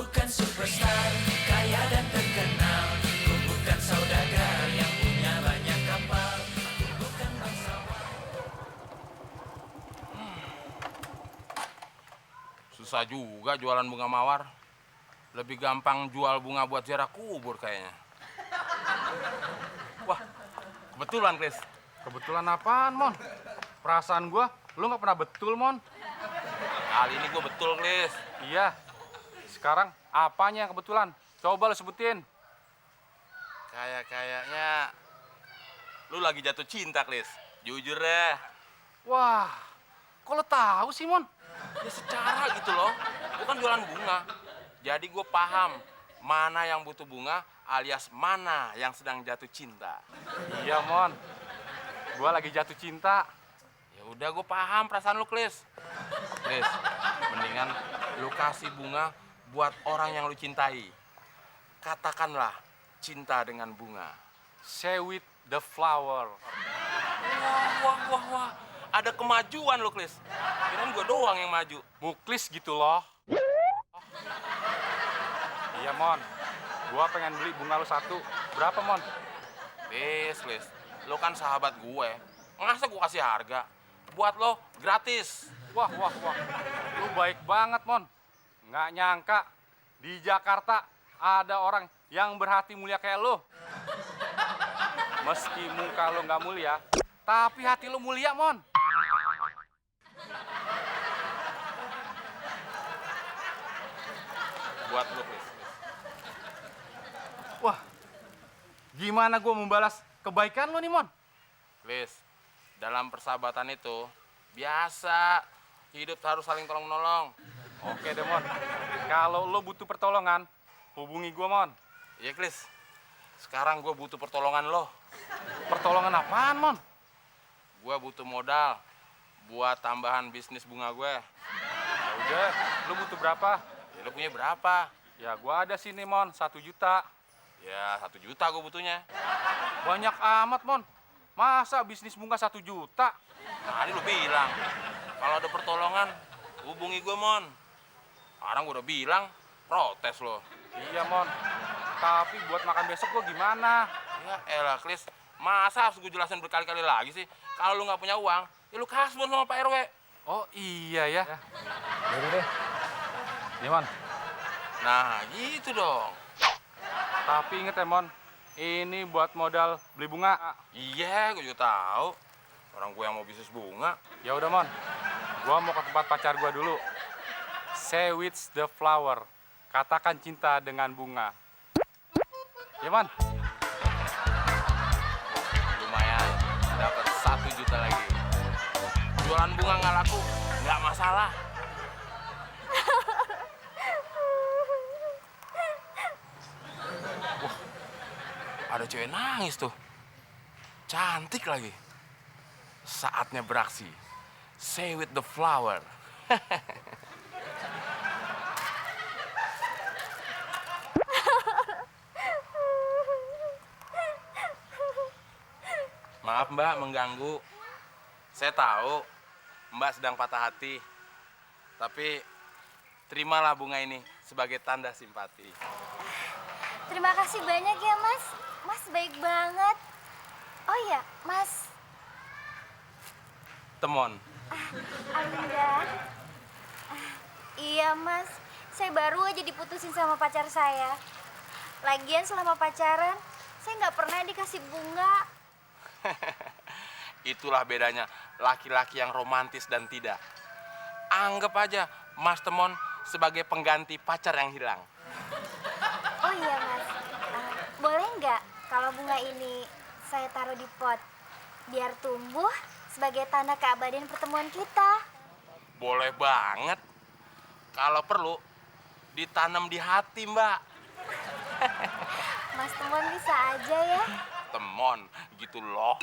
bukan superstar, kaya dan terkenal. Ku bukan saudagar yang punya banyak kapal. Aku bukan bangsawan. Susah juga jualan bunga mawar. Lebih gampang jual bunga buat ziarah kubur kayaknya. Wah, kebetulan, Chris. Kebetulan apaan, Mon? Perasaan gua, lu nggak pernah betul, Mon. Kali ini gue betul, Chris. Iya. Sekarang apanya yang kebetulan? Coba lu sebutin. Kayaknya lu lagi jatuh cinta, Chris. Jujur deh. Wah, kok lu tahu sih, Mon? Ya secara gitu loh. Gue kan jualan bunga. Jadi gue paham mana yang butuh bunga alias mana yang sedang jatuh cinta. Iya, Mon. Gua lagi jatuh cinta. Ya udah, gue paham perasaan lu, Chris. Chris, mendingan lu kasih bunga buat orang yang lu cintai. Katakanlah cinta dengan bunga. Say with the flower. Wah. Ada kemajuan lo, Chris. Kirain gue doang yang maju. Muklis gitu loh. Iya, Mon. Gua pengen beli bunga lu satu. Berapa, Mon? Chris. Lo kan sahabat gue. Masa gue kasih harga? Buat lo gratis. Wah. Lu baik banget, Mon. Nggak nyangka di Jakarta ada orang yang berhati mulia kayak lu. Meski muka lu nggak mulia, tapi hati lu mulia, Mon. Buat lo, Chris. Wah, gimana gua membalas kebaikan lu nih, Mon? Chris, dalam persahabatan itu biasa hidup harus saling tolong-menolong. Oke deh, Mon. Kalau lu butuh pertolongan, hubungi gua, Mon. Iya, Chris. Sekarang gue butuh pertolongan lo. Pertolongan apaan, Mon? Gue butuh modal buat tambahan bisnis bunga gue. Ya udah, lu butuh berapa? Ya, lo punya berapa? Ya gua ada sini, Mon, 1 juta. Ya, 1 juta gue butuhnya. Banyak amat, Mon. Masa bisnis bunga 1 juta? Tadi lu bilang, kalau ada pertolongan, hubungi gue, Mon. Sekarang gue udah bilang, protes lo. Iya, Mon. Tapi buat makan besok gua gimana? Ya elah, Chris. Masa harus gue jelasin berkali-kali lagi sih? Kalau lu nggak punya uang, ya lu kasbon sama Pak RW. Oh iya ya. Yaudah deh. Nih, Mon. Nah, gitu dong. Tapi inget ya, Mon. Ini buat modal beli bunga. Iya, gue juga tahu. Orang gue yang mau bisnis bunga. Ya udah, Mon. Gua mau ke tempat pacar gua dulu. Say with the flower. Katakan cinta dengan bunga. Ya, Mon. Lumayan, dapat 1 juta lagi. Jualan bunga nggak laku, nggak masalah. Wah, ada cewek nangis tuh. Cantik lagi. Saatnya beraksi. Say with the flower. Maaf, Mbak, mengganggu. Saya tahu Mbak sedang patah hati. Tapi terimalah bunga ini sebagai tanda simpati. Terima kasih banyak ya, Mas. Mas baik banget. Oh iya, Mas Temon. Alinda. Iya, Mas. Saya baru aja diputusin sama pacar saya. Lagian selama pacaran, saya nggak pernah dikasih bunga. Itulah bedanya laki-laki yang romantis dan tidak. Anggap aja Mas Temon sebagai pengganti pacar yang hilang. Oh iya, Mas. Boleh nggak kalau bunga ini saya taruh di pot biar tumbuh sebagai tanda keabadian pertemuan kita? Boleh banget. Kalau perlu ditanam di hati, Mbak. Mas Temon bisa aja ya. Temon, gitu loh.